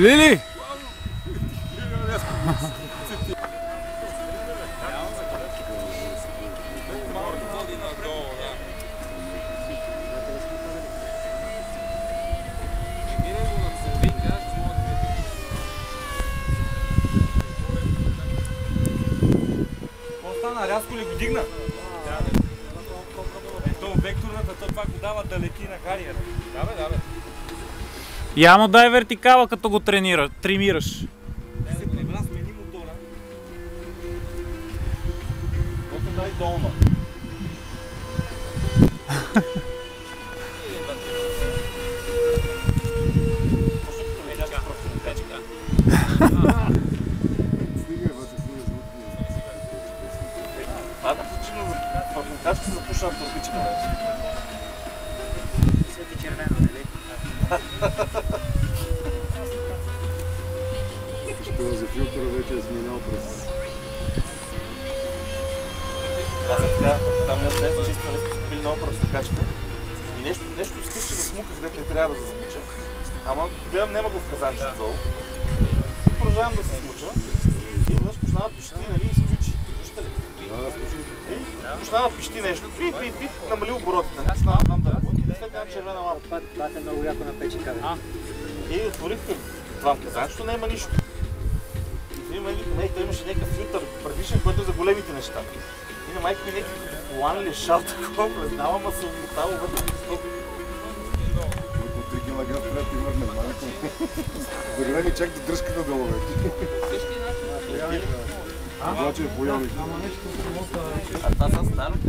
Лили! Рязко ли го дигна? Ето векторната, то това го дава далеки на кариера. Да бе. Я му дай вертикала, като го тримираш. Се прибра, смени мотора. Просто дай долна. Как ще се запушна на турбичка? Свети червено, нали? Защо за филтъра вече е сминал през... Аз съм така, там не се чиста, не сме купили много просто качка. И нещо скъпче да смука, където не трябва да се смуча. Ама гледам, няма го в казанчето долу. Продължавам да се смуча. И веднъж почнава да пищи, нали, и се включи. Слушате ли? Почнава да пищи нещо. Пи, намали оборотите. Не знам да работи. След една червена лампа. Това е много яко на печи кабел. И отворих това казанчето, няма нищо. Той имаше някакъв филтър предишен, който е за големите неща. И на майка ми някакъв колан лешал такова, преднава, ама се обмотава вътре. По 3 кг трябва да имаш нормалко. Дори ми чак до дръжката долу вече. Обаче е появих. А това са старото.